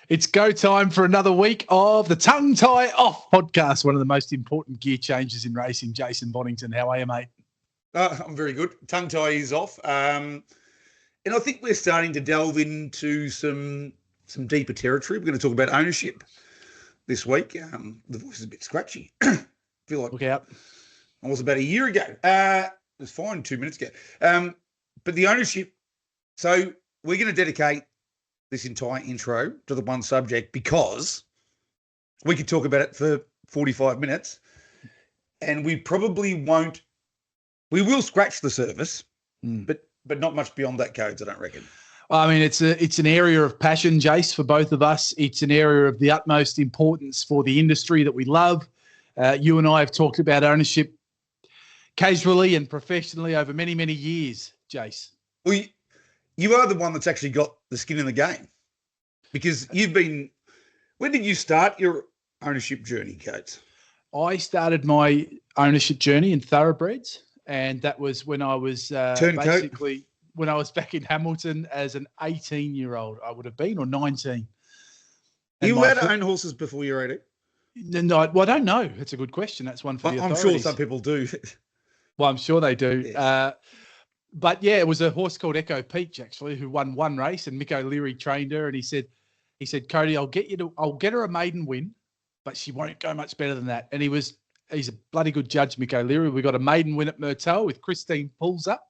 It's go time for another week of the Tongue Tie Off podcast, one of the most important gear changes in racing. Jason Bonington, how are you, mate? I'm very good. Tongue tie is off. And I think we're starting to delve into some deeper territory. We're going to talk about ownership this week. The voice is a bit scratchy. I feel like Look out. I was about a year ago. It was fine 2 minutes ago. But the ownership, so we're going to dedicate this entire intro to the one subject because we could talk about it for 45 minutes and we probably won't. We will scratch the surface, but not much beyond that, Codes, I don't reckon. I mean, it's an area of passion, Jace, for both of us. It's an area of the utmost importance for the industry that we love. You and I have talked about ownership casually and professionally over many, many years, Jace. Well, you are the one that's actually got the skin in the game because you've been – when did you start your ownership journey, Codes? I started my ownership journey in thoroughbreds, and that was when I was when I was back in Hamilton as an 18-year-old, I would have been, or 19. You allowed to own horses before you're 18? No, well, I don't know. It's a good question. That's one for the authorities. I'm sure some people do. Well, I'm sure they do. Yes. But yeah, it was a horse called Echo Peach actually, who won one race, and Mick O'Leary trained her, and he said, Cody, I'll get her a maiden win, but she won't go much better than that. And he's a bloody good judge, Mick O'Leary. We got a maiden win at Myrtle with Christine Pulls Up.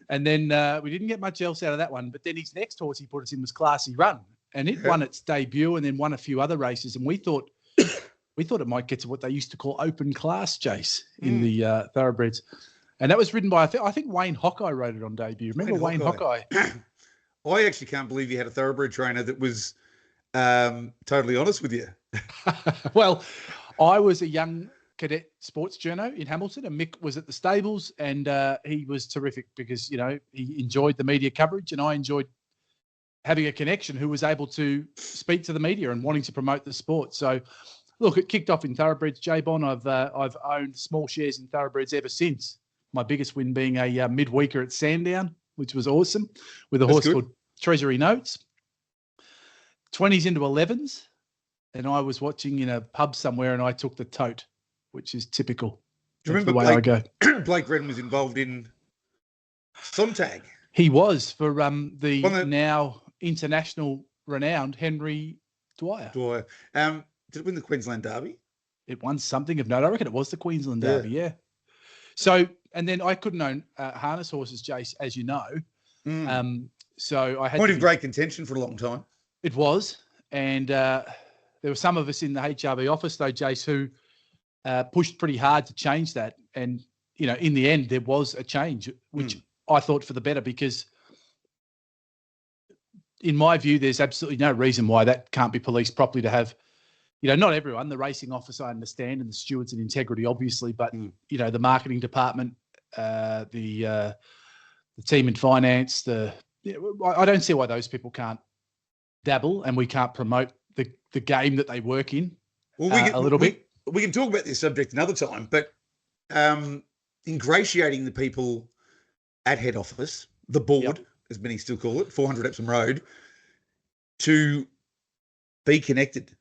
And then we didn't get much else out of that one. But then his next horse he put us in was Classy Run, and it won its debut and then won a few other races. And we thought it might get to what they used to call open class, Jace, in the thoroughbreds. And that was ridden by, I think Wayne Hawkeye rode it on debut. Remember Wayne Hawkeye? I actually can't believe you had a thoroughbred trainer that was totally honest with you. Well, I was a young cadet sports journo in Hamilton, and Mick was at the stables, and he was terrific because, you know, he enjoyed the media coverage, and I enjoyed having a connection who was able to speak to the media and wanting to promote the sport. So, look, it kicked off in thoroughbreds, J-Bon. I've owned small shares in thoroughbreds ever since. My biggest win being a midweeker at Sandown, which was awesome, with a horse called Treasury Notes. 20s into 11s, and I was watching in a pub somewhere, and I took the tote, which is typical. Do you remember I go. Blake Redden was involved in Sontag? He was for the now international renowned Henry Dwyer. Did it win the Queensland Derby? It won something of note. I reckon it was the Queensland Derby, yeah. So, and then I couldn't own harness horses, Jace, as you know. So I had point of great contention for a long time. It was, and there were some of us in the HRB office, though, Jace, who pushed pretty hard to change that. And, you know, in the end, there was a change, which I thought for the better, because in my view, there's absolutely no reason why that can't be policed properly to have, you know, not everyone, the racing office, I understand, and the stewards and integrity, obviously, but, you know, the marketing department, the team in finance, I don't see why those people can't dabble and we can't promote the game that they work in a little bit. We can talk about this subject another time, but ingratiating the people at head office, the board, as many still call it, 400 Epsom Road, to be connected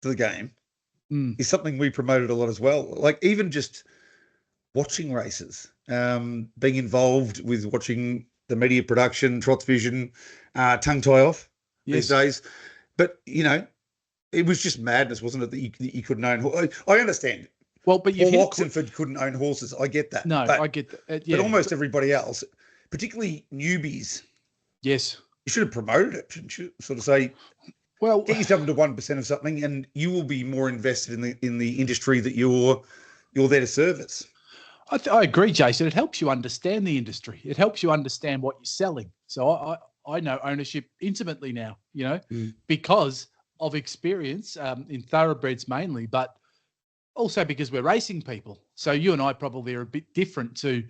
to the game is something we promoted a lot as well. Like even just watching races, being involved with watching the media production, Trots Vision, Tongue Tie Off these days. But, you know, it was just madness, wasn't it, that you couldn't own. I understand. Well, but Paul Oxenford couldn't own horses. I get that. No, I get that. But almost everybody else, particularly newbies. Yes. You should have promoted it. Shouldn't you sort of say, well, get yourself into 1% of something and you will be more invested in the industry that you're there to service. I agree, Jason. It helps you understand the industry. It helps you understand what you're selling. So I know ownership intimately now, you know, because of experience in thoroughbreds mainly, but also because we're racing people. So you and I probably are a bit different to,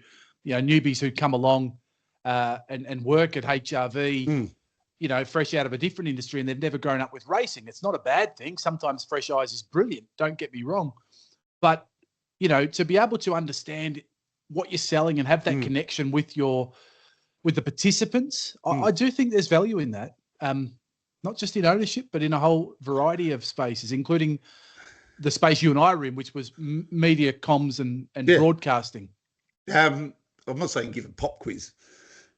you know, newbies who come along and work at HRV, you know, fresh out of a different industry and they've never grown up with racing. It's not a bad thing. Sometimes fresh eyes is brilliant. Don't get me wrong. But, you know, to be able to understand what you're selling and have that connection with the participants, I do think there's value in that. not just in ownership, but in a whole variety of spaces, including the space you and I were in, which was media, comms, and broadcasting. I'm not saying give a pop quiz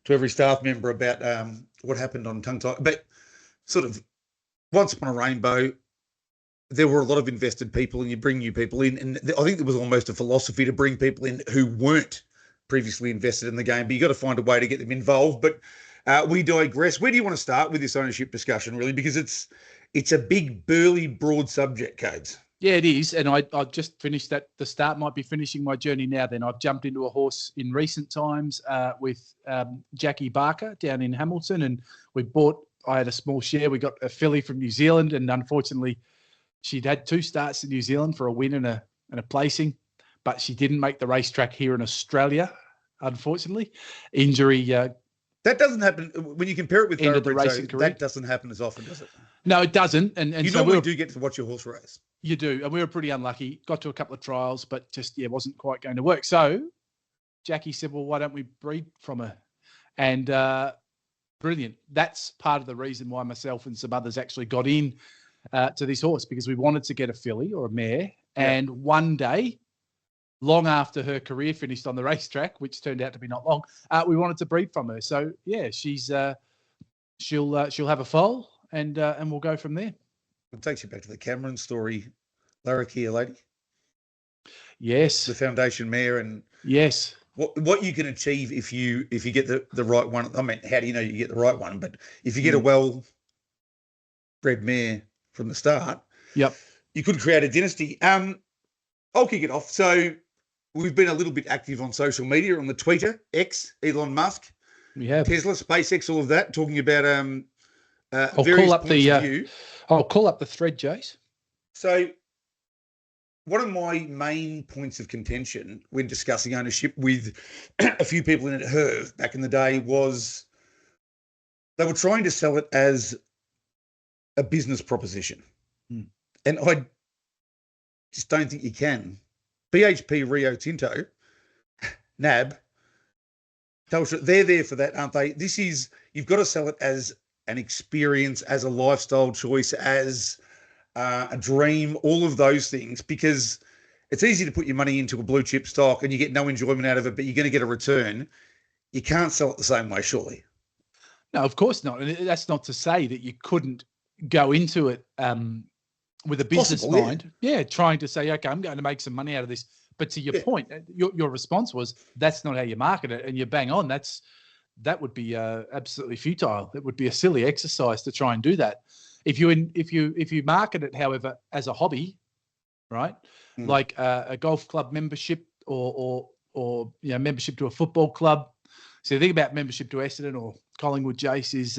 to every staff member about what happened on Tongue Tie, but sort of once upon a rainbow, there were a lot of invested people, and you bring new people in. And I think there was almost a philosophy to bring people in who weren't previously invested in the game, but you got to find a way to get them involved. But we digress. Where do you want to start with this ownership discussion, really? Because it's a big, burly, broad subject, Codes. Yeah, it is. And I just finished that. The start might be finishing my journey now. Then I've jumped into a horse in recent times with Jackie Barker down in Hamilton. And I had a small share. We got a filly from New Zealand. And unfortunately, she'd had 2 starts in New Zealand for a win and a placing. But she didn't make the racetrack here in Australia, unfortunately. Injury. That doesn't happen when you compare it with end of the racing career. That doesn't happen as often, does it? No, it doesn't. And you so normally do get to watch your horse race. You do, and we were pretty unlucky. Got to a couple of trials, but just wasn't quite going to work. So Jackie said, "Well, why don't we breed from her?" And brilliant. That's part of the reason why myself and some others actually got in to this horse, because we wanted to get a filly or a mare, and one day, long after her career finished on the racetrack, which turned out to be not long, we wanted to breed from her. So she's she'll have a foal, and we'll go from there. It takes you back to the Cameron story, Larrakia Lady. Yes, the foundation mare, and yes, what you can achieve if you get the right one. I mean, how do you know you get the right one? But if you get a well-bred mare from the start, you could create a dynasty. I'll kick it off. So we've been a little bit active on social media, on the Twitter, X, Elon Musk, we have Tesla, SpaceX, all of that, talking about I'll call up the thread, Jace. So one of my main points of contention when discussing ownership with a few people in it, Herv, back in the day, was they were trying to sell it as a business proposition. And I just don't think you can. BHP, Rio Tinto, NAB, Telstra, they're there for that, aren't they? You've got to sell it as an experience, as a lifestyle choice, as a dream, all of those things, because it's easy to put your money into a blue chip stock and you get no enjoyment out of it, but you're going to get a return. You can't sell it the same way, surely. No, of course not. And that's not to say that you couldn't go into it with a business mind. Yeah, trying to say, okay, I'm going to make some money out of this. But to your point, your response was, that's not how you market it. And you bang on. That would be absolutely futile. It would be a silly exercise to try and do that. If you market it, however, as a hobby, right, like a golf club membership or membership to a football club. So the thing about membership to Essendon or Collingwood, Jace, is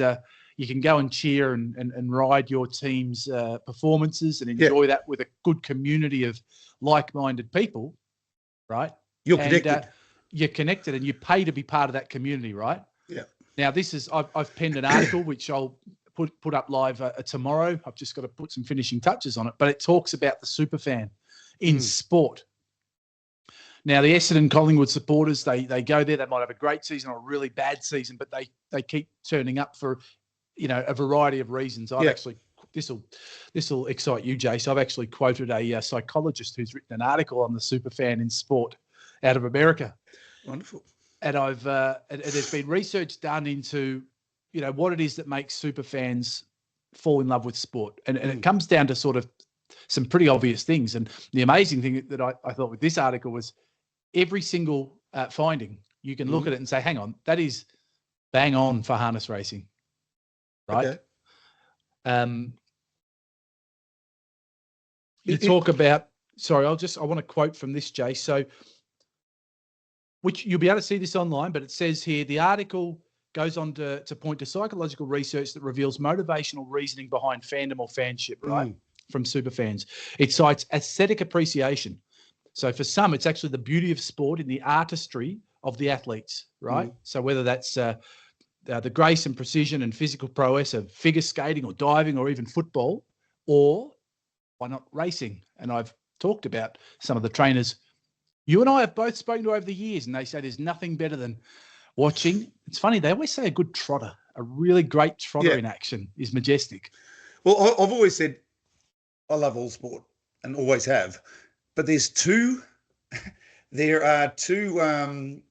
you can go and cheer and ride your team's performances and enjoy that with a good community of like-minded people, right? You're connected. You're connected, and you pay to be part of that community, right? Yeah. Now, I've penned an article which I'll put up live tomorrow. I've just got to put some finishing touches on it, but it talks about the superfan in sport. Now, the Essendon Collingwood supporters, they go there. They might have a great season or a really bad season, but they keep turning up for a variety of reasons. This will excite you, Jace. I've actually quoted a psychologist who's written an article on the superfan in sport out of America. Wonderful. And there's been research done into, what it is that makes superfans fall in love with sport. And it comes down to sort of some pretty obvious things. And the amazing thing that I thought with this article was every single finding, you can look at it and say, hang on, that is bang on for harness racing, right? Okay. You talk about, sorry, I want to quote from this, Jay. So, which you'll be able to see this online, but it says here, the article goes on to point to psychological research that reveals motivational reasoning behind fandom or fanship, right? From superfans. It cites aesthetic appreciation. So for some, it's actually the beauty of sport in the artistry of the athletes, right? So whether that's the grace and precision and physical prowess of figure skating or diving or even football, or why not racing? And I've talked about some of the trainers you and I have both spoken to over the years, and they say there's nothing better than watching. It's funny, they always say a good trotter, a really great trotter in action is majestic. Well, I've always said I love all sport and always have, but there are two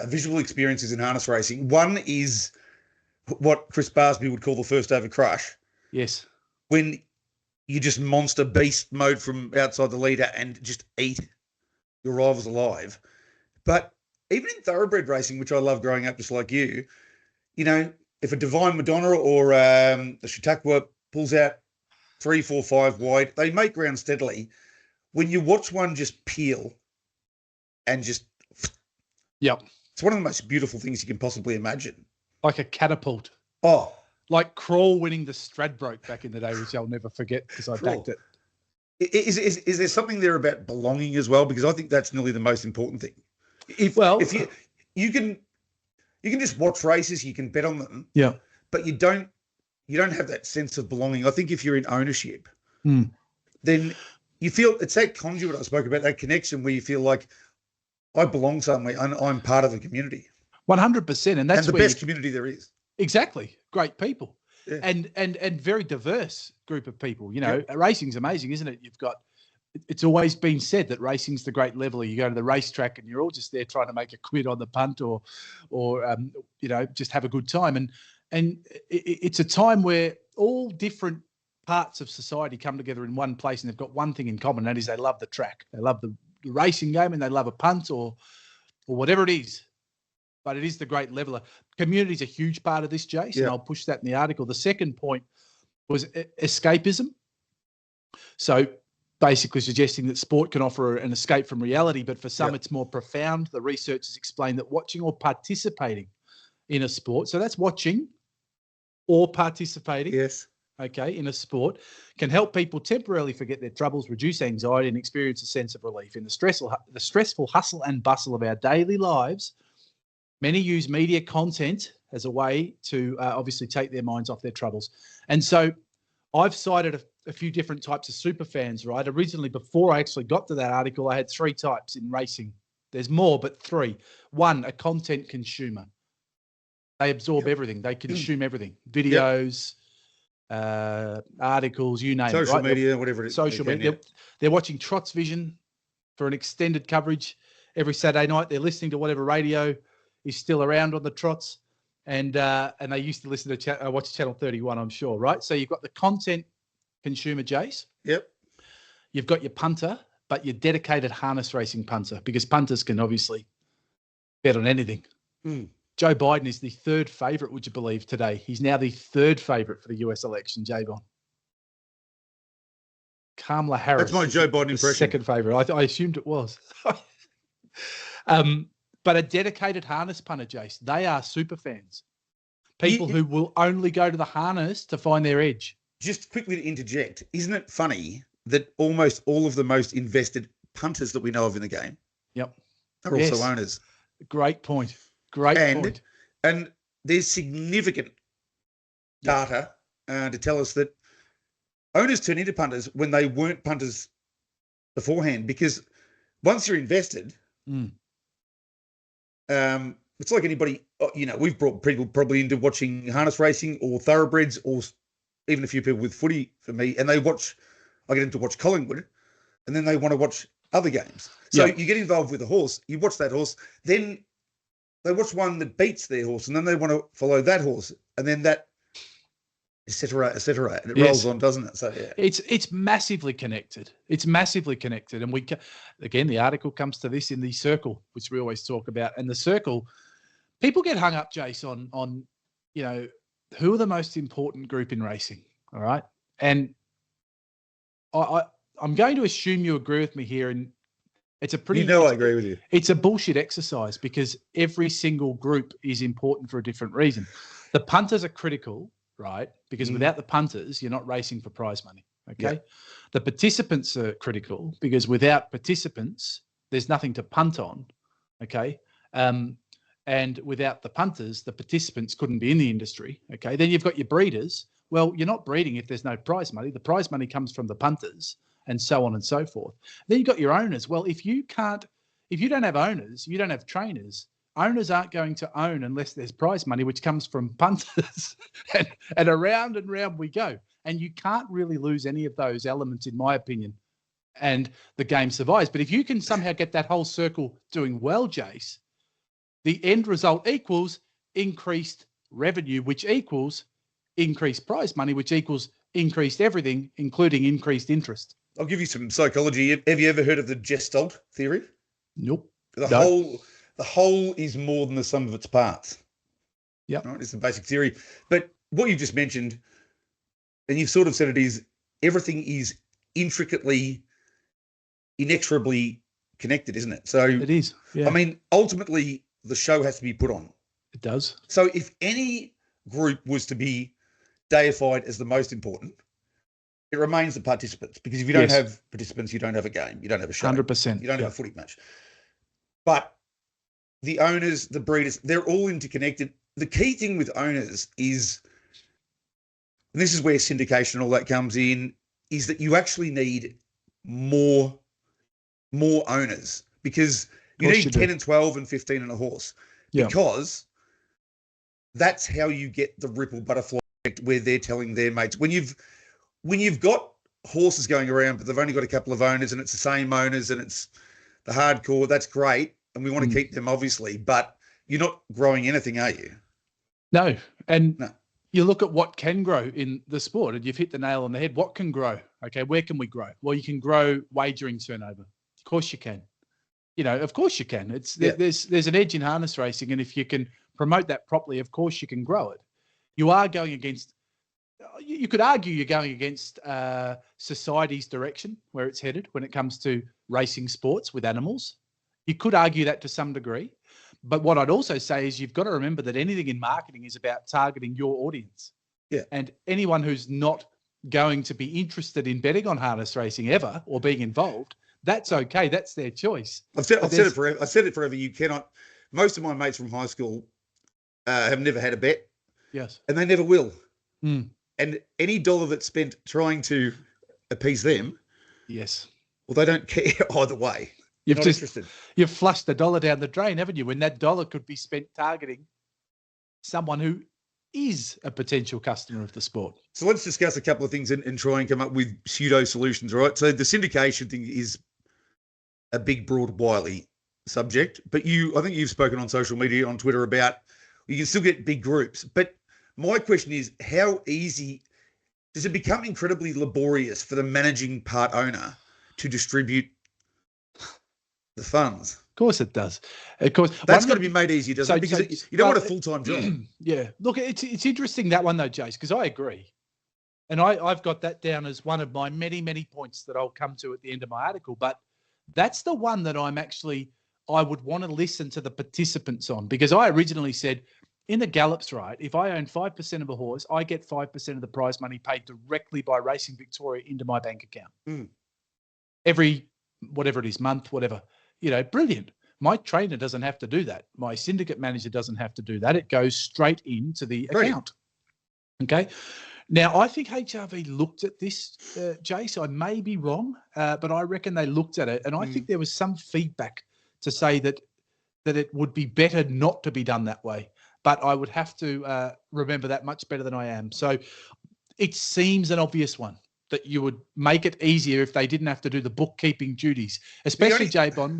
visual experiences in harness racing. One is what Chris Barsby would call the first over crush. Yes. When you just monster beast mode from outside the leader and just eat your rivals alive. But even in thoroughbred racing, which I love growing up just like you, if a Divine Madonna or a Chautauqua pulls out 3, 4, 5 wide, they make ground steadily. When you watch one just peel and just... Yep. It's one of the most beautiful things you can possibly imagine. Like a catapult. Oh. Like Crawl winning the Stradbroke back in the day, which I'll never forget because I backed it. Is there something there about belonging as well? Because I think that's nearly the most important thing. If you can just watch races, you can bet on them. Yeah. But you don't have that sense of belonging. I think if you're in ownership, then you feel it's that conduit I spoke about, that connection where you feel like I belong somewhere and I'm part of the community. 100%. And that's the best community there is. Exactly. Great people. Yeah. And very diverse group of people. Racing's amazing, isn't it? It's always been said that racing's the great leveler. You go to the racetrack and you're all just there trying to make a quid on the punt or just have a good time. And it's a time where all different parts of society come together in one place and they've got one thing in common, and that is they love the track. They love the racing game and they love a punt or whatever it is. But it is the great leveler. Community is a huge part of this, Jace, and I'll push that in the article. The second point was escapism. So basically suggesting that sport can offer an escape from reality, but for some it's more profound. The researchers explain that watching or participating in a sport, so that's watching or participating, in a sport, can help people temporarily forget their troubles, reduce anxiety, and experience a sense of relief. In the stressful hustle and bustle of our daily lives, many use media content as a way to obviously take their minds off their troubles. And so I've cited a few different types of super fans, right? Originally, before I actually got to that article, I had 3 types in racing. There's more, but 3. 1, a content consumer. They absorb everything. They consume everything. Videos, articles, you name it. Social media, whatever it is. Social media. They're watching Trots Vision for an extended coverage every Saturday night. They're listening to whatever radio is still around on the trots, and they used to listen to watch Channel 31, I'm sure, right? So you've got the content consumer, Jace. Yep. You've got your punter, but your dedicated harness racing punter, because punters can obviously bet on anything. Joe Biden is the 3rd favourite, would you believe, today? He's now the 3rd favourite for the US election, Javon. Kamala Harris. That's my Joe Biden impression. 2nd favourite. I assumed it was. But a dedicated harness punter, Jace, they are super fans. People who will only go to the harness to find their edge. Just quickly to interject, isn't it funny that almost all of the most invested punters that we know of in the game are also owners? Great point. Great point. And there's significant data to tell us that owners turn into punters when they weren't punters beforehand, because once you're invested... it's like anybody, we've brought people probably into watching harness racing or thoroughbreds, or even a few people with footy for me, and I get them to watch Collingwood, and then they want to watch other games. So you get involved with a horse, you watch that horse, then they watch one that beats their horse, and then they want to follow that horse, and then that, et cetera, and it rolls on, doesn't it? So it's massively connected. It's massively connected, and again, the article comes to this in the circle, which we always talk about. And the circle, people get hung up, Jace, on who are the most important group in racing. All right, and I'm going to assume you agree with me here, and it's a pretty. I agree with you. It's a bullshit exercise, because every single group is important for a different reason. The punters are critical. Right? Because without the punters, you're not racing for prize money. Okay. Yep. The participants are critical, because without participants, there's nothing to punt on. Okay. And without the punters, the participants couldn't be in the industry. Okay. Then you've got your breeders. Well, you're not breeding if there's no prize money. The prize money comes from the punters, and so on and so forth. Then you've got your owners. Well, if you don't have owners, you don't have trainers. owners aren't going to own unless there's prize money, which comes from punters. and around and round we go. And you can't really lose any of those elements, in my opinion. And the game survives. But if you can somehow get that whole circle doing well, Jace, the end result equals increased revenue, which equals increased prize money, which equals increased everything, including increased interest. I'll give you some psychology. Have you ever heard of the Gestalt theory? Nope. The whole is more than the sum of its parts. Yeah. Right? It's the basic theory. But what you just mentioned, and you've sort of said it, is everything is intricately, inexorably connected, isn't it? So it is. Yeah. I mean, ultimately, the show has to be put on. It does. So if any group was to be deified as the most important, it remains the participants, because if you don't have participants, you don't have a game, you don't have a show, 100%. You don't have a footy match. But the owners, the breeders, they're all interconnected. The key thing with owners is, and this is where syndication and all that comes in, is that you actually need more owners, because you need 10 and 12 and 15 and a horse, because that's how you get the ripple butterfly effect, where they're telling their mates. When you've got horses going around, but they've only got a couple of owners and it's the same owners and it's the hardcore, that's great. And we want to keep them, obviously, but you're not growing anything, are you? No. And you look at what can grow in the sport, and you've hit the nail on the head. What can grow? Okay, where can we grow? Well, you can grow wagering turnover. Of course you can. Of course you can. There's an edge in harness racing, and if you can promote that properly, of course you can grow it. You are going against, you could argue you're going against society's direction, where it's headed when it comes to racing sports with animals. You could argue that to some degree. But what I'd also say is you've got to remember that anything in marketing is about targeting your audience. Yeah. And anyone who's not going to be interested in betting on harness racing ever or being involved, that's okay. That's their choice. I've said it forever. I've said it forever. You cannot. Most of my mates from high school have never had a bet. Yes. And they never will. Mm. And any dollar that's spent trying to appease them, yes, well, they don't care either way. You've just interested. You've flushed the dollar down the drain, haven't you? When that dollar could be spent targeting someone who is a potential customer of the sport. So let's discuss a couple of things and try and come up with pseudo solutions, right? So the syndication thing is a big, broad, wily subject, but I think you've spoken on social media, on Twitter, about you can still get big groups. But my question is, how easy does it become incredibly laborious for the managing part owner to distribute the funds? Of course it does. Of course. That's got to be made easier, doesn't it? Because you don't want a full-time job. Yeah. Look, it's interesting, that one though, Jace, because I agree. And I've got that down as one of my many, many points that I'll come to at the end of my article. But that's the one that I would want to listen to the participants on, because I originally said in the Gallops, right, if I own 5% of a horse, I get 5% of the prize money paid directly by Racing Victoria into my bank account. Every, whatever it is, month, whatever. Brilliant. My trainer doesn't have to do that. My syndicate manager doesn't have to do that. It goes straight into the account. Okay. Now, I think HRV looked at this, Jace. I may be wrong, but I reckon they looked at it. And I think there was some feedback to say that it would be better not to be done that way. But I would have to remember that much better than I am. So it seems an obvious one, that you would make it easier if they didn't have to do the bookkeeping duties, especially J-Bond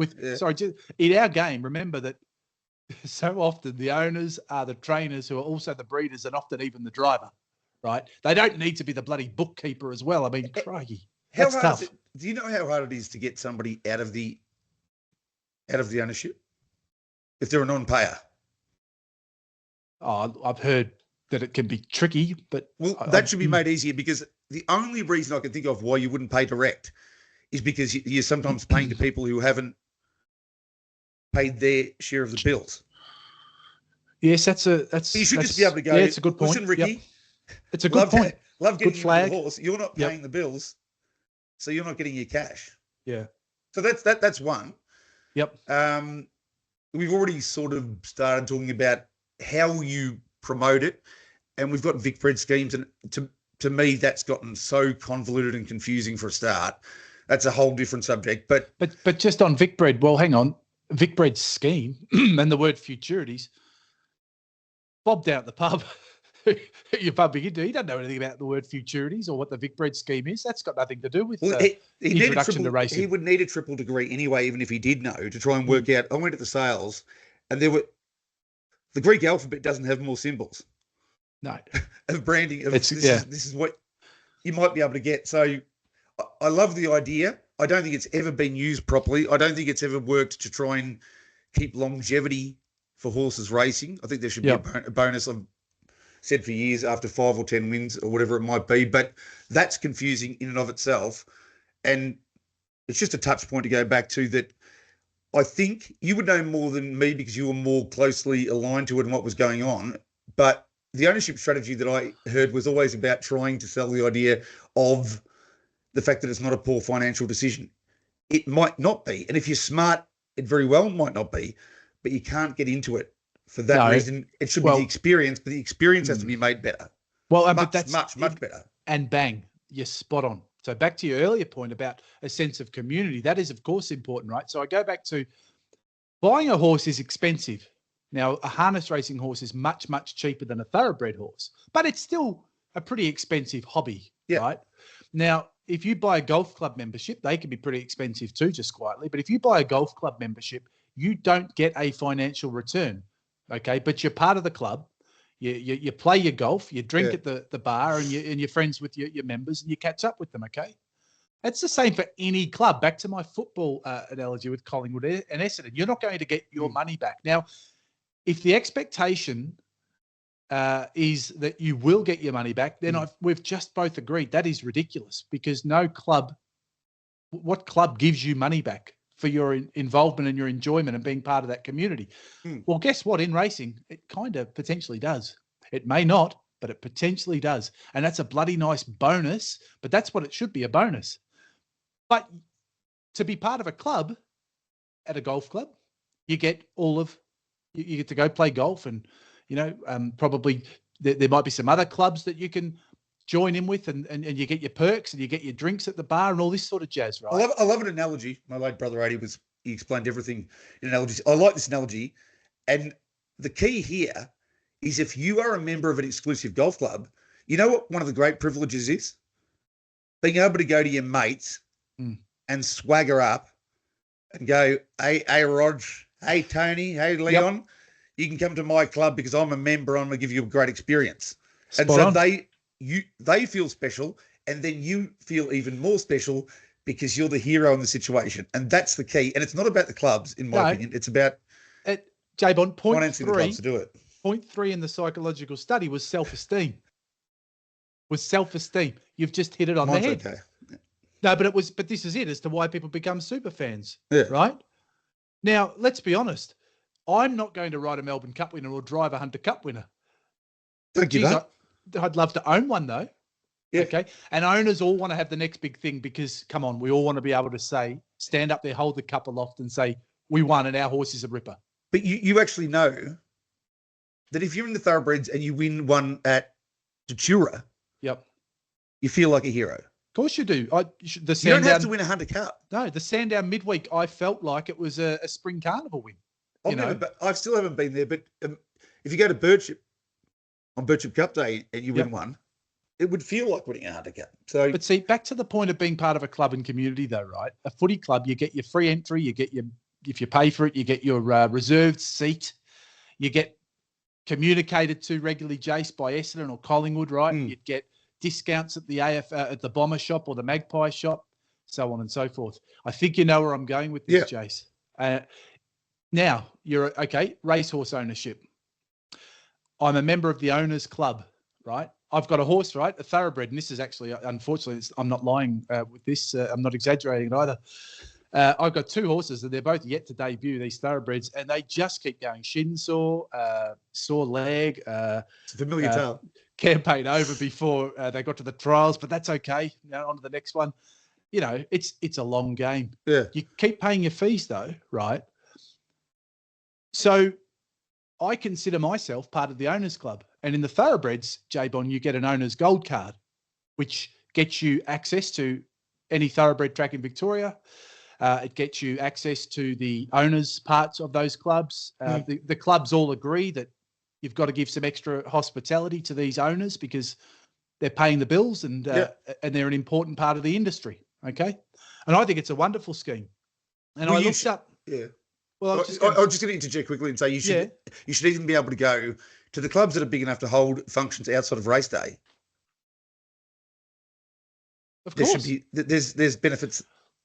in our game. Remember that so often the owners are the trainers who are also the breeders and often even the driver, right? They don't need to be the bloody bookkeeper as well. I mean, crikey, that's tough. Do you know how hard it is to get somebody out of the ownership if they're a non-payer? Oh, I've heard that it can be tricky, but that should be made easier, because the only reason I can think of why you wouldn't pay direct is because you're sometimes paying to people who haven't paid their share of the bills. Yes, you should just be able to go. Yeah, it's a good point. Listen, Ricky, it's a good point. Love getting you the horse. You're not paying the bills, so you're not getting your cash. Yeah. So that's one. Yep. We've already sort of started talking about how you promote it, and we've got VicBred schemes, and to me that's gotten so convoluted and confusing for a start. That's a whole different subject. But just on VicBred, well, hang on. Vicbred's scheme and the word futurities, Bob down at the pub, you're bumping into, he doesn't know anything about the word futurities or what the Vicbred scheme is. That's got nothing to do with he introduction to racing. He would need a triple degree anyway, even if he did know, to try and work out. I went to the sales, and the Greek alphabet doesn't have more symbols. No. Of branding. This is what you might be able to get. So I love the idea. I don't think it's ever been used properly. I don't think it's ever worked to try and keep longevity for horses racing. I think there should be a bonus. I've said for years after 5 or 10 wins or whatever it might be, but that's confusing in and of itself. And it's just a touch point to go back to that. I think you would know more than me because you were more closely aligned to it and what was going on. But the ownership strategy that I heard was always about trying to sell the idea of the fact that it's not a poor financial decision. It might not be. And if you're smart, it very well might not be, but you can't get into it for that reason. It should be the experience, but the experience has to be made better. Well, but that's much better. And bang, you're spot on. So back to your earlier point about a sense of community, that is, of course, important, right? So I go back to buying a horse is expensive. Now, a harness racing horse is much, much cheaper than a thoroughbred horse, but it's still a pretty expensive hobby, right? Now, if you buy a golf club membership, they can be pretty expensive too, just quietly. But if you buy a golf club membership, you don't get a financial return, okay? But you're part of the club. You play your golf, you drink at the bar, and you're friends with your members, and you catch up with them, okay? It's the same for any club. Back to my football analogy with Collingwood and Essendon. You're not going to get your money back. Now, if the expectation is that you will get your money back, then we've just both agreed that is ridiculous, because no club, what club gives you money back for your involvement and your enjoyment and being part of that community? Well, guess what? In racing, it kind of potentially does. It may not, but it potentially does. And that's a bloody nice bonus, but that's what it should be, a bonus. But to be part of a club at a golf club, you get you get to go play golf, and, probably there might be some other clubs that you can join in with, and you get your perks and you get your drinks at the bar and all this sort of jazz, right? I love an analogy. My late brother Adi he explained everything in analogies. I like this analogy. And the key here is, if you are a member of an exclusive golf club, you know what one of the great privileges is? Being able to go to your mates and swagger up and go, hey, Rog, hey, Tony, hey, Leon, you can come to my club because I'm a member. I'm going to give you a great experience. And so they feel special, and then you feel even more special because you're the hero in the situation. And that's the key. And it's not about the clubs, in my opinion. It's about J-Bond, financing the clubs to do it. Point 3 in the psychological study was self-esteem. You've just hit it on the head. Okay. No, but this is it as to why people become super fans, right? Now, let's be honest. I'm not going to ride a Melbourne Cup winner or drive a Hunter Cup winner. Don't give up. I'd love to own one, though. Yeah. Okay. And owners all want to have the next big thing because, come on, we all want to be able to say, stand up there, hold the cup aloft and say, we won and our horse is a ripper. But you actually know that if you're in the thoroughbreds and you win one at Tatura, you feel like a hero. Of course you do. You don't have to win a Hunter Cup. No, the Sandown midweek, I felt like it was a spring carnival win. I still haven't been there, but if you go to Birchip on Birchip Cup Day and you win one, it would feel like winning a Hunter Cup. So, but see, back to the point of being part of a club and community, though, right? A footy club, you get your free entry, you get if you pay for it, you get your reserved seat, you get communicated to regularly, Jace, by Essendon or Collingwood, right? You'd get discounts at the at the Bomber shop or the Magpie shop, so on and so forth. I think you know where I'm going with this, Jace. Now, you're racehorse ownership. I'm a member of the owners club, right? I've got a horse, right? A thoroughbred. And this is actually, unfortunately, I'm not lying with this. I'm not exaggerating it either. I've got 2 horses and they're both yet to debut, these thoroughbreds, and they just keep going. Shin sore, sore leg. It's a familiar tale. Campaign over before they got to the trials, but that's okay. Now on to the next one. It's a long game. Yeah. You keep paying your fees though, right? So I consider myself part of the owners club. And in the thoroughbreds, J-Bond, you get an owner's gold card, which gets you access to any thoroughbred track in Victoria. It gets you access to the owners' parts of those clubs. The clubs all agree that you've got to give some extra hospitality to these owners because they're paying the bills and they're an important part of the industry. Okay, and I think it's a wonderful scheme. And I looked up. Yeah. Well, I was just going to interject quickly and say you should even be able to go to the clubs that are big enough to hold functions outside of race day. Of course, there's benefits.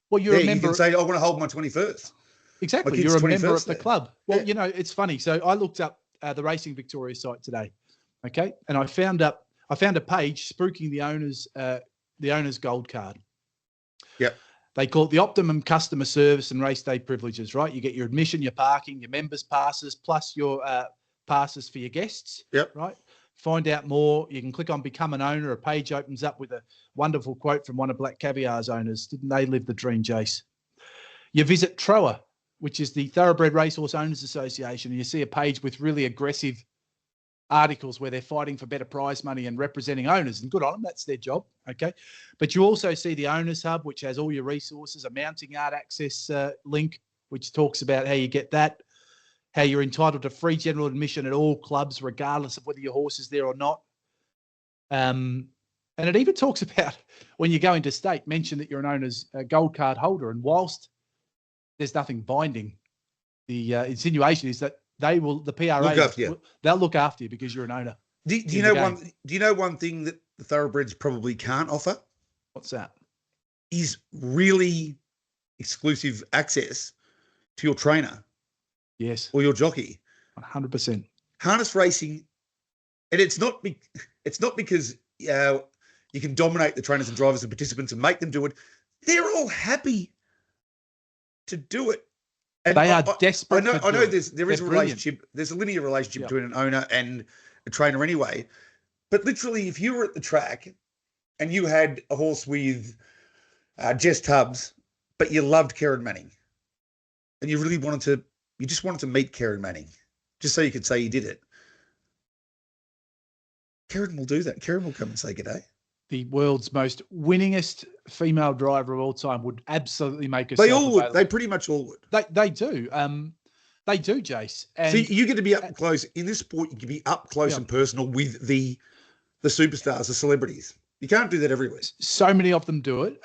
Well, you're a member. You can say, I want to hold my 21st. Exactly, you're a member of the club. Well, it's funny. So I looked up the Racing Victoria site today, okay, and I found a page spooking the owner's gold card. Yep. They call it the optimum customer service and race day privileges, right? You get your admission, your parking, your members passes, plus your passes for your guests. Yep. Right. Find out more. You can click on Become an Owner. A page opens up with a wonderful quote from one of Black Caviar's owners. Didn't they live the dream, Jace? You visit TROA, which is the Thoroughbred Racehorse Owners Association, and you see a page with really aggressive articles where they're fighting for better prize money and representing owners, and good on them, that's their job, okay? But you also see the Owners Hub, which has all your resources, a mounting yard access link, which talks about how you get that, how you're entitled to free general admission at all clubs, regardless of whether your horse is there or not. And it even talks about when you go into state, mention that you're an owner's gold card holder, and whilst there's nothing binding, the insinuation is that the PRA, they'll look after you because you're an owner. Do you know one thing that the thoroughbreds probably can't offer? What's that? Is really exclusive access to your trainer. Yes. Or your jockey. 100%. Harness racing, and it's not because you can dominate the trainers and drivers and participants and make them do it. They're all happy to do it. And they are desperate. I know there is a relationship. There's a linear relationship between an owner and a trainer anyway. But literally, if you were at the track and you had a horse with Jess Tubbs, but you loved Karen Manning, and you just wanted to meet Karen Manning, just so you could say you did it, Karen will do that. Karen will come and say good day. The world's most winningest female driver of all time would absolutely make us. They all would. They pretty much all would. They do. They do, Jace. And see, you get to be up close in this sport. You can be up close and personal with the superstars, the celebrities. You can't do that everywhere. So many of them do it.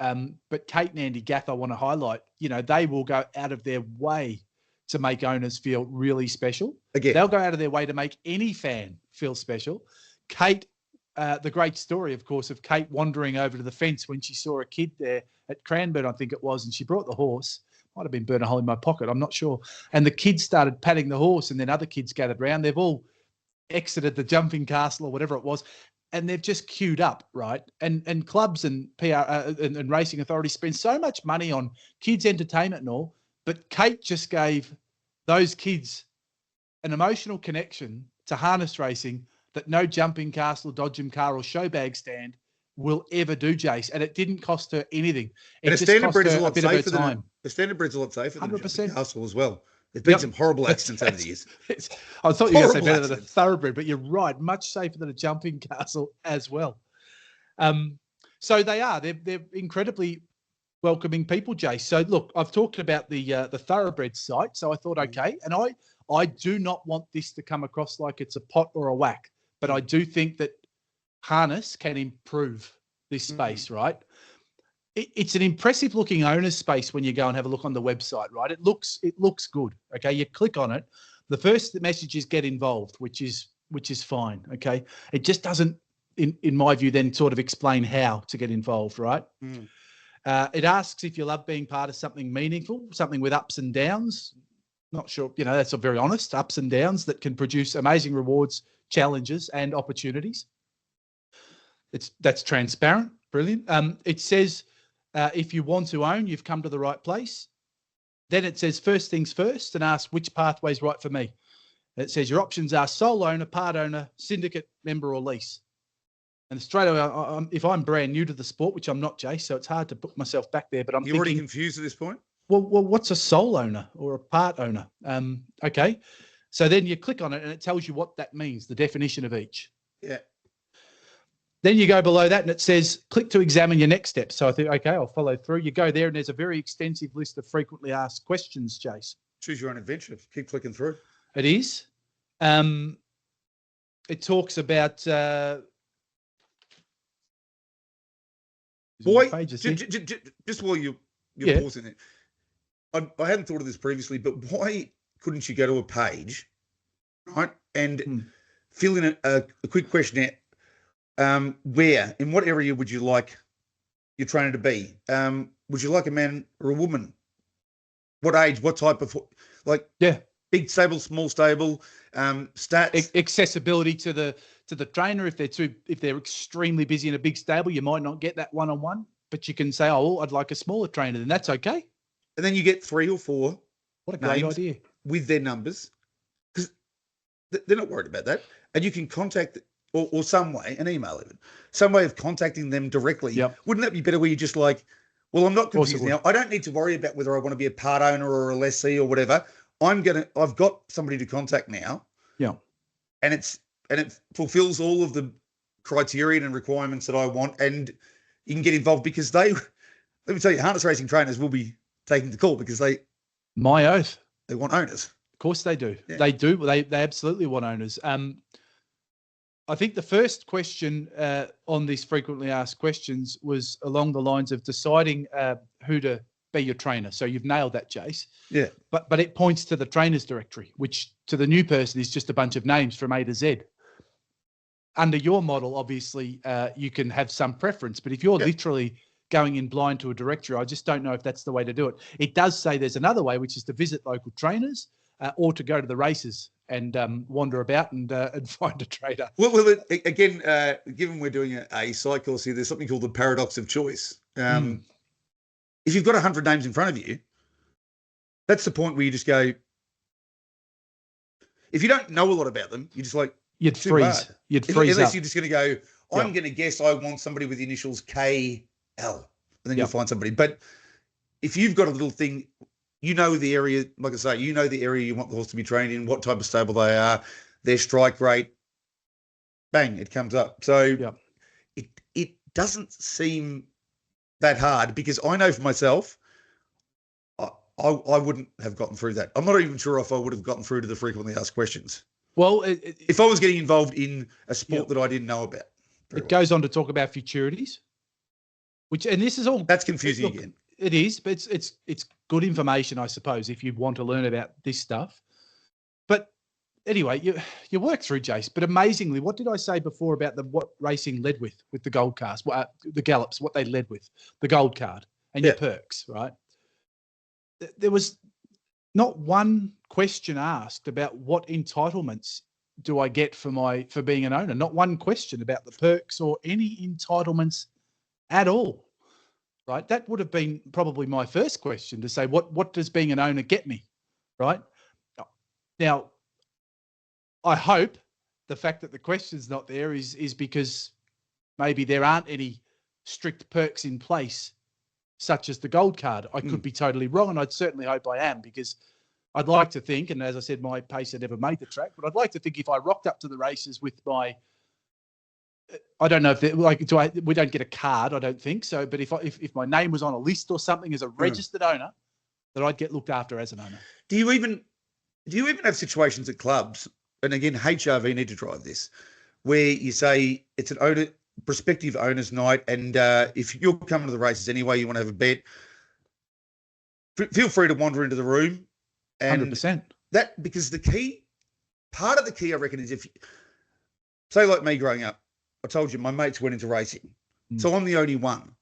But Kate and Andy Gath, I want to highlight. They will go out of their way to make owners feel really special. Again, they'll go out of their way to make any fan feel special. Kate. The great story, of course, of Kate wandering over to the fence when she saw a kid there at Cranbourne, I think it was, and she brought the horse. Might have been burn a hole in my pocket, I'm not sure. And the kids started patting the horse, and then other kids gathered round. They've all exited the jumping castle or whatever it was, and they've just queued up, right? And clubs and PR and racing authorities spend so much money on kids' entertainment and all, but Kate just gave those kids an emotional connection to harness racing that no jumping castle, dodgem car, or showbag stand will ever do, Jace. And it didn't cost her anything. It just cost her a bit of her time. The standard breed's a lot safer than the jumping castle as well. There's been some horrible accidents over the years. I thought you were going to say better than a thoroughbred, but you're right. Much safer than a jumping castle as well. So they are. They're incredibly welcoming people, Jace. So look, I've talked about the thoroughbred site. So I thought, okay, and I do not want this to come across like it's a pot or a whack. But I do think that harness can improve this space, right? It's an impressive looking owner's space when you go and have a look on the website, right? It looks good. Okay. You click on it. The first message is get involved, which is fine. Okay. It just doesn't, in my view, then sort of explain how to get involved, right? It asks if you love being part of something meaningful, something with ups and downs. Not sure, that's a very honest ups and downs that can produce amazing rewards, challenges and opportunities. That's transparent. Brilliant. It says, if you want to own, you've come to the right place. Then it says first things first and asks which pathway is right for me. It says your options are sole owner, part owner, syndicate, member or lease. And straight away, if I'm brand new to the sport, which I'm not, Jace, so it's hard to put myself back there, but You're already confused at this point? Well, what's a sole owner or a part owner? Okay. So then you click on it and it tells you what that means, the definition of each. Yeah. Then you go below that and it says, click to examine your next steps. So I think, okay, I'll follow through. You go there and there's a very extensive list of frequently asked questions, Jace. Choose your own adventure. Keep clicking through. It is. It talks about... Boy, just while you're pausing it, I hadn't thought of this previously, but why couldn't you go to a page, right, and fill in a quick questionnaire? Where, in what area would you like your trainer to be? Would you like a man or a woman? What age? What type of, big stable, small stable, stats, accessibility to the trainer. If they're extremely busy in a big stable, you might not get that one-on-one, but you can say, "Oh, I'd like a smaller trainer," then that's okay. And then you get 3 or 4. What a great idea! With their numbers, because they're not worried about that, and you can contact or some way, an email even, some way of contacting them directly. Yep. Wouldn't that be better? Where you're just like, well, I'm not confused now. I don't need to worry about whether I want to be a part owner or a lessee or whatever. I've got somebody to contact now. Yeah. And it fulfills all of the criterion and requirements that I want, and you can get involved because let me tell you, harness racing trainers will be taking the call because my oath, they want owners. Of course they do. Yeah. They do. They absolutely want owners. I think the first question on these frequently asked questions was along the lines of deciding who to be your trainer. So you've nailed that, Jace. Yeah. But it points to the trainers directory, which to the new person is just a bunch of names from A to Z. Under your model, obviously, you can have some preference, but if you're literally going in blind to a directory, I just don't know if that's the way to do it. It does say there's another way, which is to visit local trainers or to go to the races and wander about and find a trader. Well, again, given we're doing a site course here, there's something called the paradox of choice. If you've got 100 names in front of you, that's the point where you just go, if you don't know a lot about them, you're just like, you'd freeze. You'd freeze unless up. you're just going to go, I'm going to guess I want somebody with the initials KL, and then you'll find somebody. But if you've got a little thing, you know the area, like I say, you know the area you want the horse to be trained in, what type of stable they are, their strike rate, bang, it comes up. So it doesn't seem that hard, because I know for myself, I wouldn't have gotten through that. I'm not even sure if I would have gotten through to the frequently asked questions. Well, if I was getting involved in a sport that I didn't know about. It goes on to talk about futurities, and this is all... That's confusing again. It is, but it's good information, I suppose, if you want to learn about this stuff. But anyway, you work through, Jace. But amazingly, what did I say before about what racing led with the gold cars, the gallops, what they led with, the gold card and your perks, right? There was not one question asked about what entitlements do I get for being an owner. Not one question about the perks or any entitlements at all. Right, that would have been probably my first question, to say what does being an owner get me, right? Now, I hope the fact that the question's not there is because maybe there aren't any strict perks in place, such as the gold card. I could be totally wrong, and I'd certainly hope I am, because I'd like to think, and as I said, my pacer never made the track, but I'd like to think if I rocked up to the races with my... I don't know if we don't get a card, I don't think so. But if my name was on a list or something as a registered owner, that I'd get looked after as an owner. Do you even have situations at clubs? And again, HRV need to drive this, where you say it's an prospective owners night, and if you're coming to the races anyway, you want to have a bet, feel free to wander into the room. And 100%. That, because part of the key, I reckon, is if, say like me growing up, I told you my mates went into racing. So I'm the only one.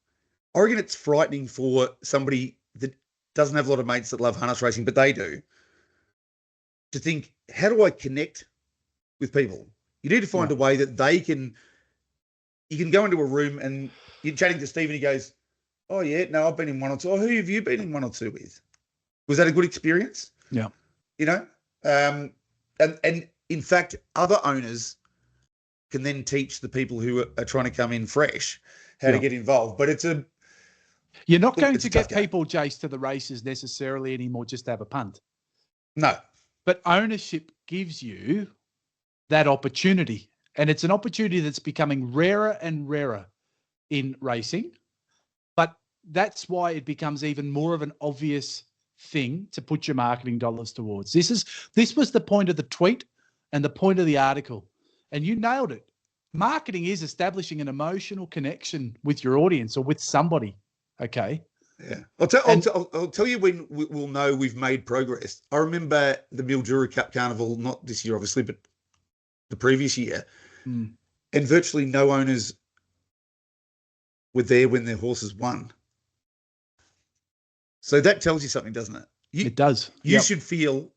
I reckon it's frightening for somebody that doesn't have a lot of mates that love harness racing, but they do, to think, how do I connect with people? You need to find a way that you can go into a room and you're chatting to Steve and he goes, oh yeah, no, I've been in one or two. Oh, who have you been in one or two with? Was that a good experience? Yeah. You know? And in fact, other owners can then teach the people who are trying to come in fresh how to get involved. But you're not going to get people, Jace, to the races necessarily anymore just to have a punt. No. But ownership gives you that opportunity. And it's an opportunity that's becoming rarer and rarer in racing. But that's why it becomes even more of an obvious thing to put your marketing dollars towards. This was the point of the tweet and the point of the article. And you nailed it. Marketing is establishing an emotional connection with your audience or with somebody. Okay. Yeah. I'll tell you when we'll know we've made progress. I remember the Mildura Cup Carnival, not this year, obviously, but the previous year. Mm. And virtually no owners were there when their horses won. So that tells you something, doesn't it? It does. You should feel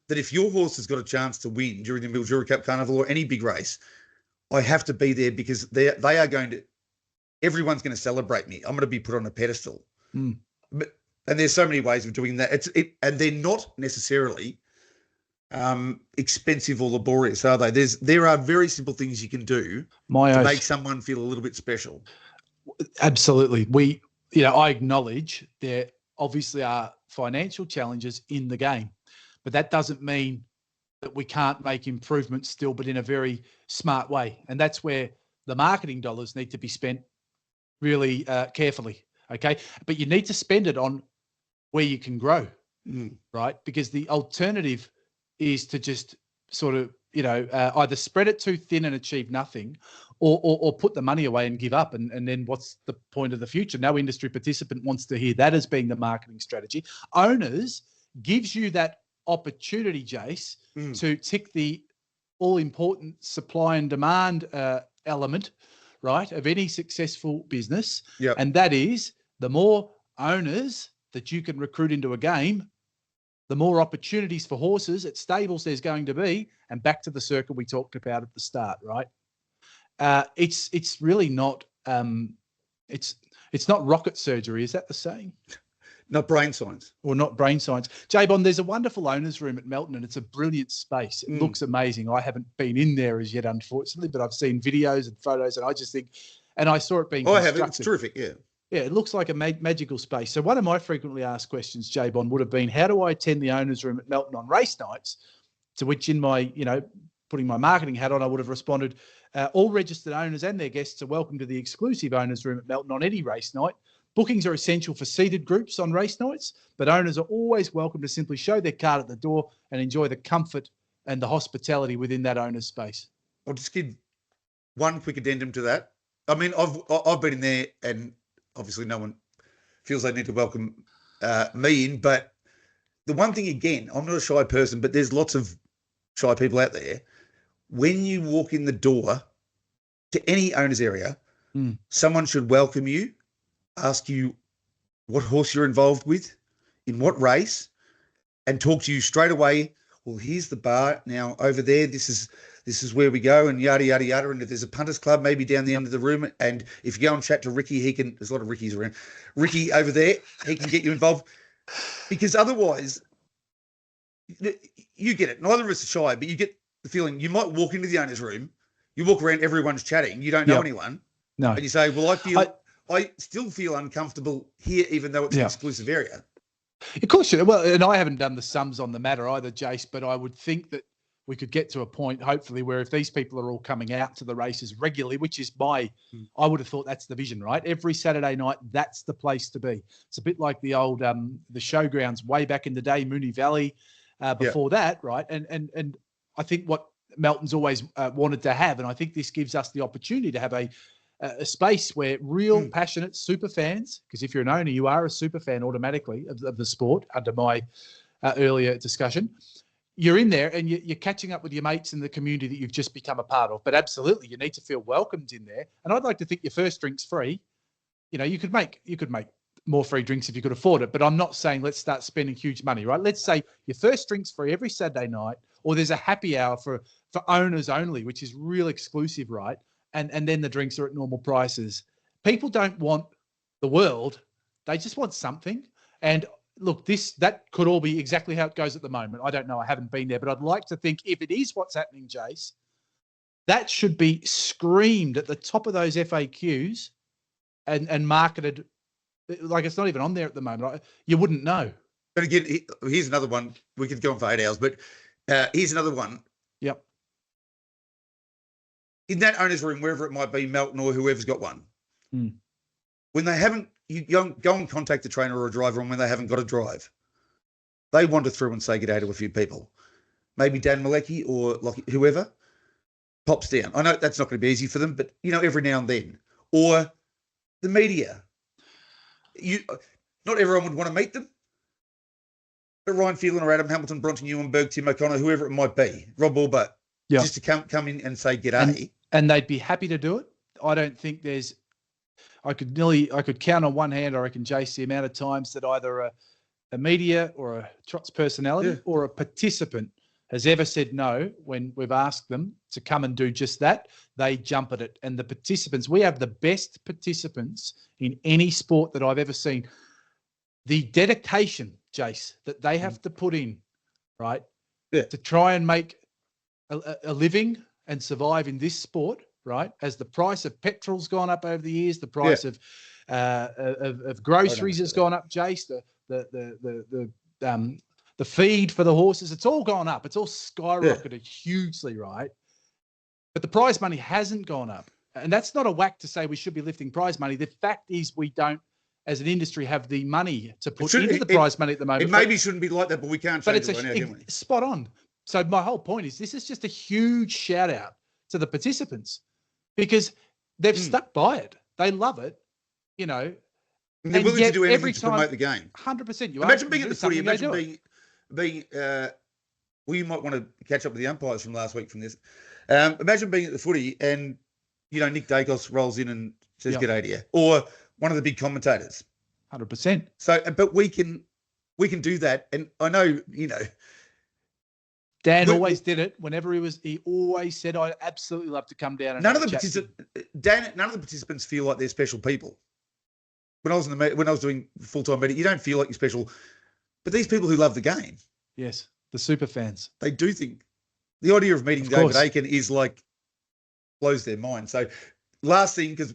that if your horse has got a chance to win during the Mildura Cup Carnival or any big race, I have to be there because they are going to, everyone's going to celebrate me. I'm going to be put on a pedestal. Mm. And there's so many ways of doing that. And they're not necessarily expensive or laborious, are they? There are very simple things you can do to make someone feel a little bit special. Absolutely. I acknowledge there obviously are financial challenges in the game, but that doesn't mean that we can't make improvements still, but in a very smart way. And that's where the marketing dollars need to be spent really carefully. Okay. But you need to spend it on where you can grow, right? Because the alternative is to just sort of, either spread it too thin and achieve nothing or put the money away and give up. And then what's the point of the future? No industry participant wants to hear that as being the marketing strategy. Owners gives you that opportunity, Jace, to tick the all-important supply and demand element, right, of any successful business. Yep. And that is the more owners that you can recruit into a game, the more opportunities for horses at stables there's going to be, and back to the circle we talked about at the start, right? It's really not it's not rocket surgery. Is that the saying? Not brain science. Or not brain science. J-Bond, there's a wonderful owners room at Melton and it's a brilliant space. It looks amazing. I haven't been in there as yet, unfortunately, but I've seen videos and photos and I just think, and I saw it being constructed. I have. It's terrific, yeah. Yeah, it looks like a magical space. So one of my frequently asked questions, J-Bond, would have been, how do I attend the owners room at Melton on race nights? To which in my, putting my marketing hat on, I would have responded, all registered owners and their guests are welcome to the exclusive owners room at Melton on any race night. Bookings are essential for seated groups on race nights, but owners are always welcome to simply show their card at the door and enjoy the comfort and the hospitality within that owner's space. I'll just give one quick addendum to that. I mean, I've been in there and obviously no one feels they need to welcome me in, but the one thing, again, I'm not a shy person, but there's lots of shy people out there. When you walk in the door to any owner's area, someone should welcome you, ask you what horse you're involved with, in what race, and talk to you straight away. Well, here's the bar now over there. This is where we go, and yada yada yada. And if there's a punters club, maybe down the end of the room. And if you go and chat to Ricky, there's a lot of Rickies around. Ricky over there, he can get you involved. Because otherwise, you get it. Neither of us are shy, but you get the feeling you might walk into the owner's room, you walk around, everyone's chatting, you don't know anyone. No. And you say, well, I still feel uncomfortable here, even though it's an exclusive area. Of course, well, and I haven't done the sums on the matter either, Jace, but I would think that we could get to a point, hopefully, where if these people are all coming out to the races regularly, which is I would have thought that's the vision, right? Every Saturday night, that's the place to be. It's a bit like the old, the showgrounds way back in the day, Moonee Valley, before that, right? And I think what Melton's always wanted to have, and I think this gives us the opportunity to have a space where real passionate super fans, because if you're an owner, you are a super fan automatically of the sport under my earlier discussion. You're in there and you're catching up with your mates in the community that you've just become a part of. But absolutely, you need to feel welcomed in there. And I'd like to think your first drink's free. You could make more free drinks if you could afford it. But I'm not saying let's start spending huge money, right? Let's say your first drink's free every Saturday night, or there's a happy hour for owners only, which is real exclusive, right? And then the drinks are at normal prices. People don't want the world. They just want something. And look, that could all be exactly how it goes at the moment. I don't know. I haven't been there, but I'd like to think if it is what's happening, Jace, that should be screamed at the top of those FAQs and marketed like it's not even on there at the moment. You wouldn't know. But again, here's another one. We could go on for 8 hours, but here's another one. Yep. in that owner's room, wherever it might be, Melton or whoever's got one, when they haven't, you go and contact a trainer or a driver, and when they haven't got a drive, they wander through and say good day to a few people. Maybe Dan Malecki or whoever pops down. I know that's not going to be easy for them, but, every now and then. Or the media. Not everyone would want to meet them. But Ryan Phelan or Adam Hamilton, Bronte Newenberg, Tim O'Connor, whoever it might be, Rob Alba, just to come in and say g'day. And they'd be happy to do it. I don't think I could count on one hand, I reckon, Jace, the amount of times that either a media or a Trots personality or a participant has ever said no when we've asked them to come and do just that. They jump at it. And the participants, we have the best participants in any sport that I've ever seen. The dedication, Jace, that they have to put in, right, to try and make a living and survive in this sport, right, as the price of petrol's gone up over the years, the price of groceries has gone up, Jace, the feed for the horses, it's all gone up. It's all skyrocketed hugely, right? But the prize money hasn't gone up. And that's not a whack to say we should be lifting prize money. The fact is we don't, as an industry, have the money to put into the prize money at the moment. It maybe shouldn't be like that, but we can't change it right now, can we? Spot on. So my whole point is this is just a huge shout out to the participants because they've stuck by it. They love it, And they're willing to do anything to promote the game. 100%. Imagine being at the footy. Imagine being you might want to catch up with the umpires from last week from this. Imagine being at the footy and, Nick Dacos rolls in and says g'day to you. Or one of the big commentators. 100%. So, but we can do that. And I know, Dan always did it. Whenever he always said, "I absolutely love to come down." And none of the participants feel like they're special people. When I was doing full-time media, you don't feel like you're special, but these people who love the game, yes, the super fans, they do think the idea of meeting David Aiken is like blows their mind. So, last thing, because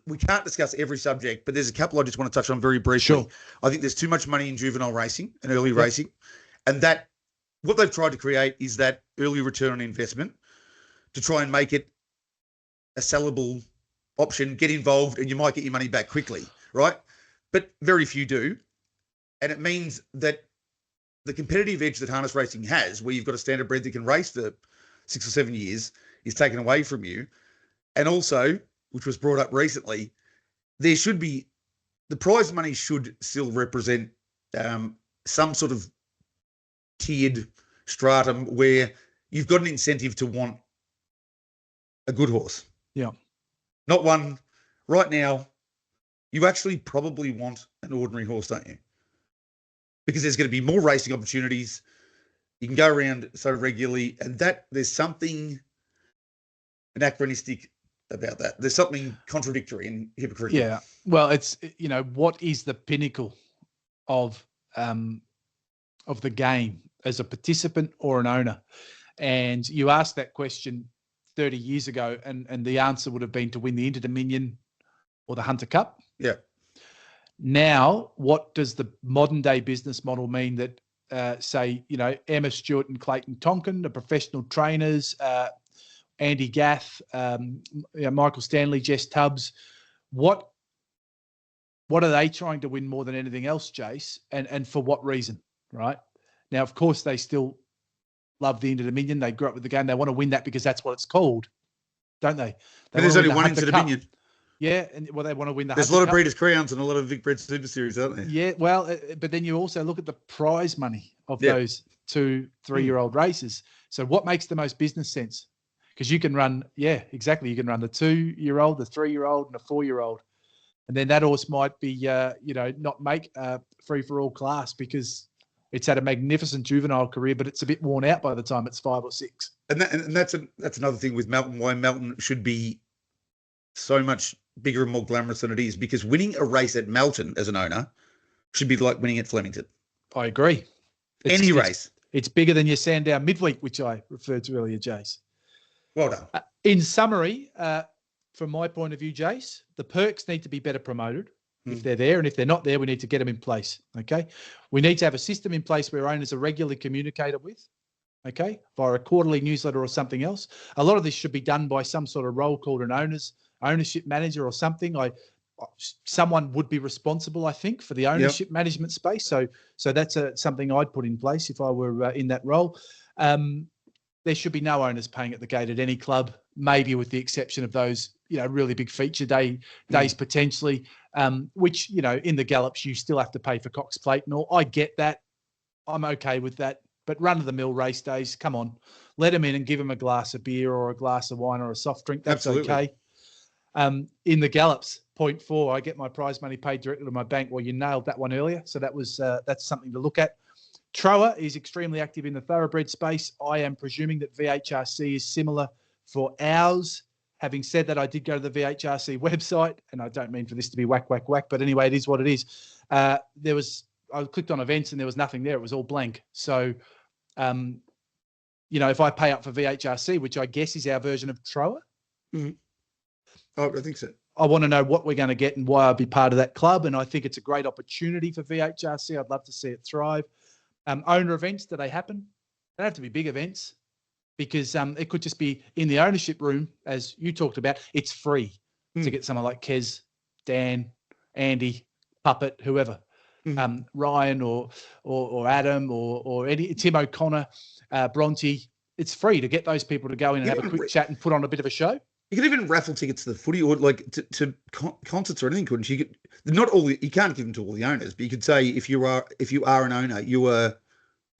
we can't discuss every subject, but there's a couple I just want to touch on very briefly. Sure. I think there's too much money in juvenile racing and early racing, and that what they've tried to create is that early return on investment to try and make it a sellable option, get involved, and you might get your money back quickly, right? But very few do. And it means that the competitive edge that harness racing has, where you've got a standard bred that can race for 6 or 7 years, is taken away from you. And also, which was brought up recently, there should be, the prize money should still represent some sort of tiered stratum where you've got an incentive to want a good horse. Yeah. Not one right now. You actually probably want an ordinary horse, don't you? Because there's going to be more racing opportunities. You can go around so regularly, and that there's something anachronistic about that. There's something contradictory and hypocritical. Yeah. Well, it's, what is the pinnacle of the game as a participant or an owner? And you asked that question 30 years ago, and the answer would have been to win the Inter-Dominion or the Hunter Cup. Yeah. Now, what does the modern day business model mean that, say, Emma Stewart and Clayton Tonkin, the professional trainers, Andy Gath, Michael Stanley, Jess Tubbs, what are they trying to win more than anything else, Jace? And for what reason, right? Now, of course, they still love the Inter-Dominion. They grew up with the game. They want to win that because that's what it's called, don't they? But there's only one Inter-Dominion. Yeah, and they want to win the. There's a lot of Breeders' Crowns and a lot of Vic Bred Super Series, aren't there? Yeah, well, but then you also look at the prize money of those 2-3-year-old races. So what makes the most business sense? Because you can run, exactly. You can run the 2-year-old, the 3-year-old, and a 4-year-old, and then that horse might be, not make a free-for-all class because it's had a magnificent juvenile career, but it's a bit worn out by the time it's 5 or 6. And that's another thing with Melton. Why Melton should be so much bigger and more glamorous than it is, because winning a race at Melton as an owner should be like winning at Flemington. I agree. Any race. It's bigger than your Sandown Midweek, which I referred to earlier, Jace. Well done. In summary, from my point of view, Jace, the perks need to be better promoted if they're there, and if they're not there, we need to get them in place, okay? We need to have a system in place where owners are regularly communicated with, okay, via a quarterly newsletter or something else. A lot of this should be done by some sort of role called an ownership manager or something. Someone would be responsible, I think, for the ownership management space. So that's something I'd put in place if I were in that role. There should be no owners paying at the gate at any club, maybe with the exception of those, really big feature days potentially, which, in the Gallops, you still have to pay for Cox Plate and all. I get that. I'm okay with that. But run-of-the-mill race days, come on. Let them in and give them a glass of beer or a glass of wine or a soft drink. That's okay. In the Gallops, point 4, I get my prize money paid directly to my bank. Well, you nailed that one earlier. So that's something to look at. Troa is extremely active in the thoroughbred space. I am presuming that VHRC is similar for ours. Having said that, I did go to the VHRC website, and I don't mean for this to be whack, but anyway, it is what it is. I clicked on events and there was nothing there. It was all blank. So, if I pay up for VHRC, which I guess is our version of Troa. Mm-hmm. Oh, I think so. I want to know what we're going to get and why I'll be part of that club. And I think it's a great opportunity for VHRC. I'd love to see it thrive. Owner events, do they happen? They don't have to be big events because it could just be in the ownership room, as you talked about. It's free to get someone like Kez, Dan, Andy, Puppet, whoever, Ryan or Adam or Eddie, Tim O'Connor, Bronte. It's free to get those people to go in and have a quick chat and put on a bit of a show. You could even raffle tickets to the footy or like to concerts or anything, couldn't you? You can't give them to all the owners, but you could say if you are an owner,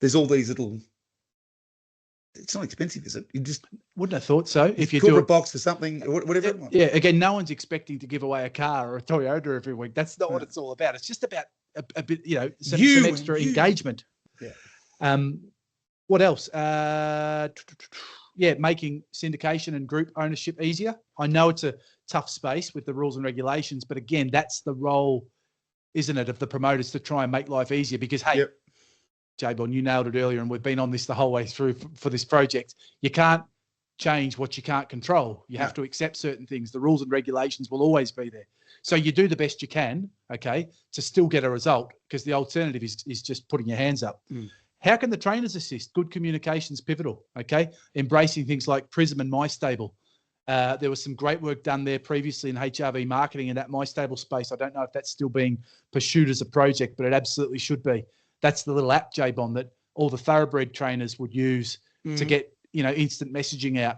there's all these little. It's not expensive, is it? You just wouldn't have thought so. If you do a it, box for something, whatever. Yeah. Again, no one's expecting to give away a car or a Toyota every week. That's not what it's all about. It's just about a bit, some extra engagement. Yeah. What else? Making syndication and group ownership easier. I know it's a tough space with the rules and regulations, but again, that's the role, isn't it, of the promoters to try and make life easier because, hey, J-Bon, you nailed it earlier, and we've been on this the whole way through for this project. You can't change what you can't control. You have to accept certain things. The rules and regulations will always be there. So you do the best you can, okay, to still get a result because the alternative is just putting your hands up. How can the trainers assist? Good communication's pivotal, okay? Embracing things like Prism and MyStable. There was some great work done there previously in HRV marketing in that MyStable space. I don't know if that's still being pursued as a project, but it absolutely should be. That's the little app, J-Bon, that all the thoroughbred trainers would use to get, instant messaging out.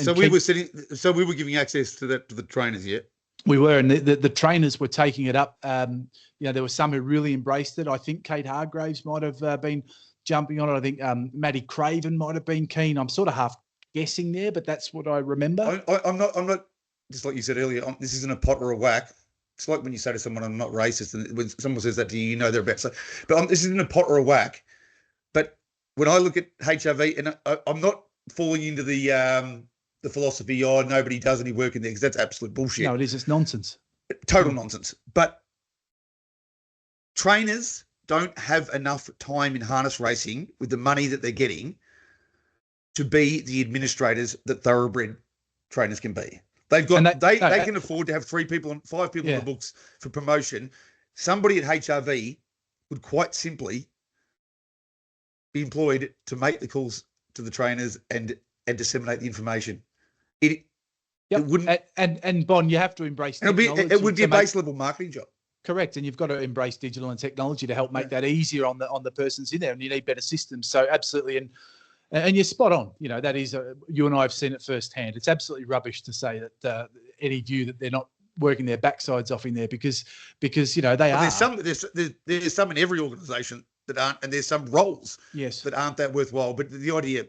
So we were giving access to that to the trainers, yeah? We were, and the trainers were taking it up. There were some who really embraced it. I think Kate Hargraves might have been jumping on it. I think Maddie Craven might have been keen. I'm sort of half guessing there, but that's what I remember. I'm not. Just like you said earlier, this isn't a pot or a whack. It's like when you say to someone, "I'm not racist," and when someone says that to you, they're about. So, but this isn't a pot or a whack. But when I look at HRV, and I'm not falling into the philosophy, nobody does any work in there because that's absolute bullshit. No, it is. It's nonsense. Total nonsense. But trainers don't have enough time in harness racing with the money that they're getting to be the administrators that thoroughbred trainers can be. They've got they can afford to have 5 people on the books for promotion. Somebody at HRV would quite simply be employed to make the calls to the trainers and disseminate the information. It wouldn't. And Bon, you have to embrace. It would be a base level marketing job. Correct, and you've got to embrace digital and technology to help make that easier on the persons in there, and you need better systems. So absolutely, and you're spot on. That is you and I have seen it firsthand. It's absolutely rubbish to say that any view that they're not working their backsides off in there because they are. There's some in every organisation that aren't, and there's some roles that aren't that worthwhile. But the idea.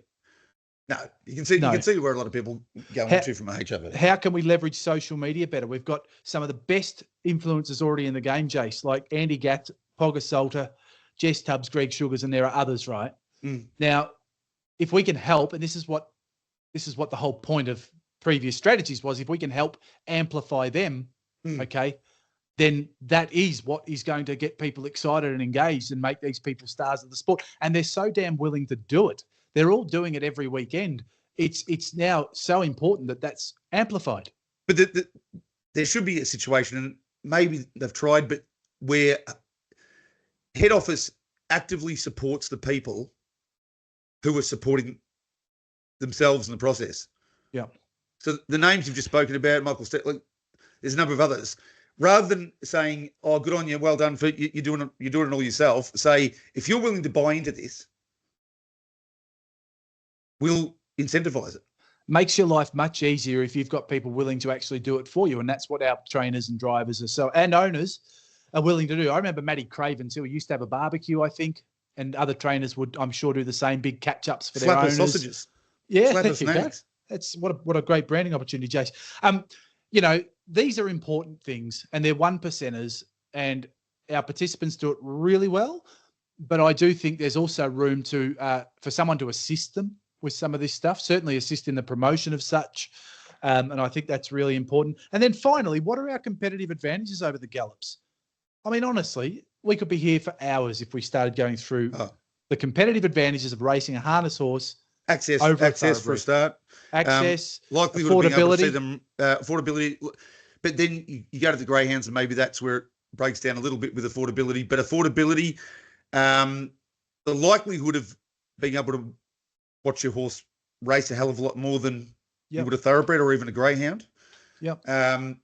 No, you can see where a lot of people go into from HRV. How can we leverage social media better? We've got some of the best influencers already in the game, Jace, like Andy Gatt, Pogga Salter, Jess Tubbs, Greg Sugars, and there are others, right? Now, if we can help, and this is what the whole point of previous strategies was, if we can help amplify them, okay, then that is what is going to get people excited and engaged and make these people stars of the sport. And they're so damn willing to do it. They're all doing it every weekend. It's now so important that that's amplified. But there should be a situation, and maybe they've tried, but where head office actively supports the people who are supporting themselves in the process. Yeah. So the names you've just spoken about, Michael Stetler, there's a number of others. Rather than saying, "Oh, good on you, well done for you're doing it all yourself," say, "If you're willing to buy into this, we'll incentivize it." Makes your life much easier if you've got people willing to actually do it for you, and that's what our trainers and drivers and owners are willing to do. I remember Matty Craven too. He used to have a barbecue, I think, and other trainers would, I'm sure, do the same. Big catch ups for their owners. Sausages. Yeah, there you go. That's what a great branding opportunity, Jace. These are important things, and they're 1%ers, and our participants do it really well. But I do think there's also room for someone to assist them with some of this stuff. Certainly assist in the promotion of such, and I think that's really important. And then finally, what are our competitive advantages over the Gallops? I mean, honestly, we could be here for hours if we started going through the competitive advantages of racing a harness horse. Access for a start. Access, likelihood of being able to see them, affordability. But then you go to the greyhounds, and maybe that's where it breaks down a little bit with affordability. But affordability, the likelihood of being able to watch your horse race a hell of a lot more than you would a thoroughbred or even a greyhound. Yep. When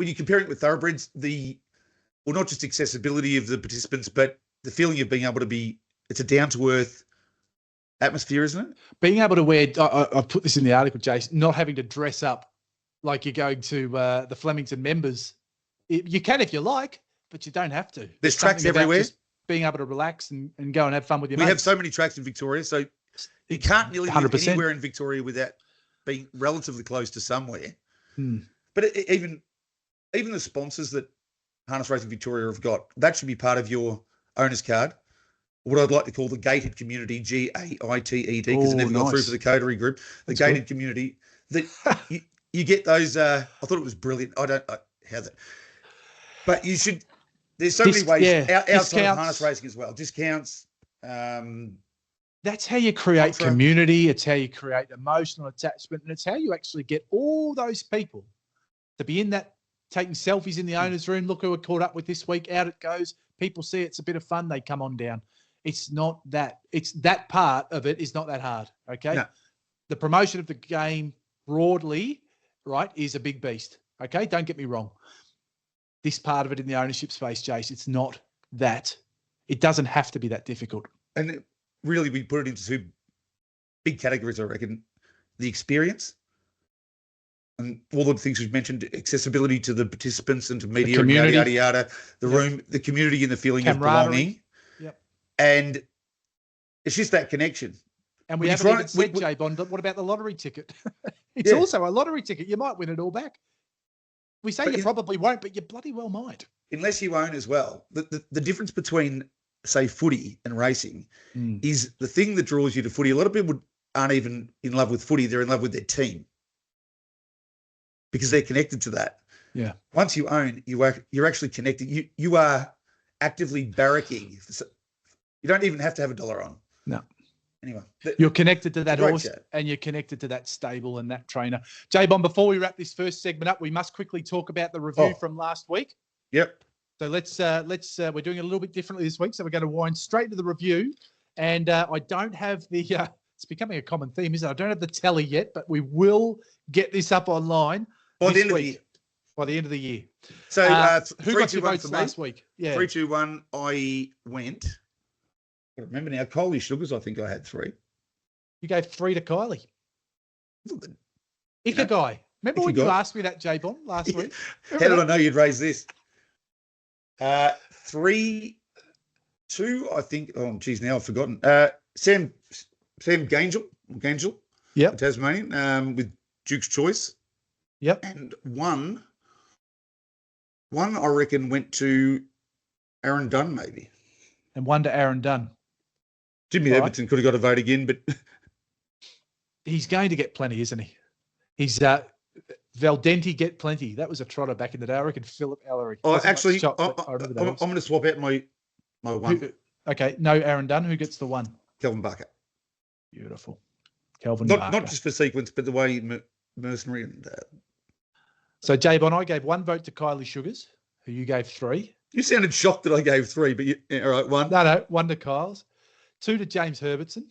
you're comparing it with thoroughbreds, not just accessibility of the participants, but the feeling of being able to be, it's a down-to-earth atmosphere, isn't it? Being able to wear, I put this in the article, Jace, not having to dress up like you're going to the Flemington members. You can if you like, but you don't have to. There's tracks everywhere. Just being able to relax and go and have fun with your mates. We have so many tracks in Victoria, so you can't nearly live anywhere in Victoria without being relatively close to somewhere. But even the sponsors that Harness Racing Victoria have got, that should be part of your owner's card. What I'd like to call the gated community, GAITED, because it never got through for the Coterie group. The gated community, that you get those. I thought it was brilliant. I don't know how that, but you should. There's so many ways outside of harness racing as well. Discounts. That's how you create community. It's how you create emotional attachment, and it's how you actually get all those people to be in that, taking selfies in the owner's room. Look who we're caught up with this week. Out it goes. People see it's a bit of fun. They come on down. It's not that. It's that part of it is not that hard. Okay. No. The promotion of the game broadly, right, is a big beast. Okay. Don't get me wrong. This part of it in the ownership space, Jace, it's not that. It doesn't have to be that difficult. And really, we put it into two big categories, I reckon. The experience and all the things we've mentioned, accessibility to the participants and to media, and yada, yada, yada, the room, the community and the feeling of belonging. Yep. And it's just that connection. And we haven't even said, J-Bond, but what about the lottery ticket? It's also a lottery ticket. You might win it all back. We say you probably won't, but you bloody well might. Unless you own as well. The difference between, say, footy and racing is the thing that draws you to footy. A lot of people aren't even in love with footy. They're in love with their team because they're connected to that. Yeah. Once you own, you're actually connected. You are actively barracking. You don't even have to have $1 on. No. Anyway. You're connected to that horse and you're connected to that stable and that trainer. J-Bond, before we wrap this first segment up, we must quickly talk about the review from last week. Yep. So let's we're doing it a little bit differently this week. So we're going to wind straight to the review. And I don't have the, it's becoming a common theme, isn't it? I don't have the tally yet, but we will get this up online by the end of the year. By the end of the year. So who got your votes last week? Yeah. 3, 2, 1. I went. I remember now. Kylie Sugars, I think I had 3. You gave 3 to Kylie. Guy. Remember when you asked me that, J-Bond, last week? How did I know you'd raise this? 3, 2, I think. Oh, geez, now I've forgotten. Sam Gangel. Yep. Tasmanian, with Duke's Choice. Yep. And one I reckon went to Aaron Dunn, maybe. And 1 to Aaron Dunn. Jimmy Edmonton could have got a vote again, but he's going to get plenty, isn't he? He's Valdenti get plenty. That was a trotter back in the day. I reckon Philip Ellery. Oh, actually, I'm going to swap out my one. Okay, no Aaron Dunn. Who gets the 1? Kelvin Barker. Beautiful. Kelvin Barker. Not just for sequence, but the way mercenary and. So, J-Bon, I gave 1 vote to Kylie Sugars, who you gave 3. You sounded shocked that I gave 3, but all right, 1. No, 1 to Kyle's. 2 to James Herbertson.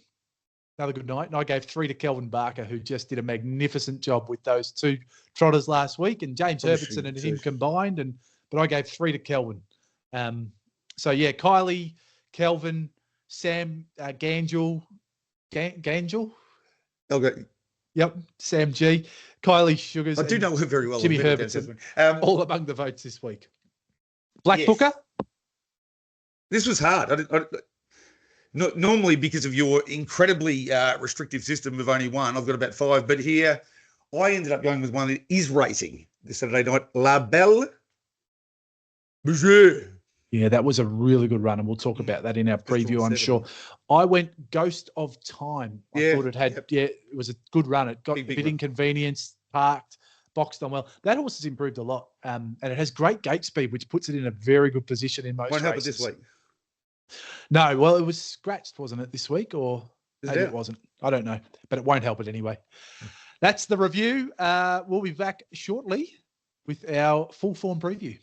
Another good night. And I gave 3 to Kelvin Barker, who just did a magnificent job with those 2 trotters last week. And James Herbertson and him combined. But I gave 3 to Kelvin. So, yeah, Kylie, Kelvin, Sam Gangel. Okay. Yep, Sam G, Kylie Sugars. I do know her very well. Jimmy Herbertson, all among the votes this week. Black Booker? This was hard. Normally, because of your incredibly restrictive system of only one, I've got about 5. But here, I ended up going with one that is racing this Saturday night. La Belle Bouger. Yeah, that was a really good run, and we'll talk about that in our preview, I'm sure. I went Ghost of Time. I thought it had, it was a good run. It got a bit inconvenienced, parked, boxed on well. That horse has improved a lot, and it has great gate speed, which puts it in a very good position in most races. Won't help it this week. No, well, it was scratched, wasn't it, this week? Or maybe it wasn't. I don't know, but it won't help it anyway. That's the review. We'll be back shortly with our full form preview.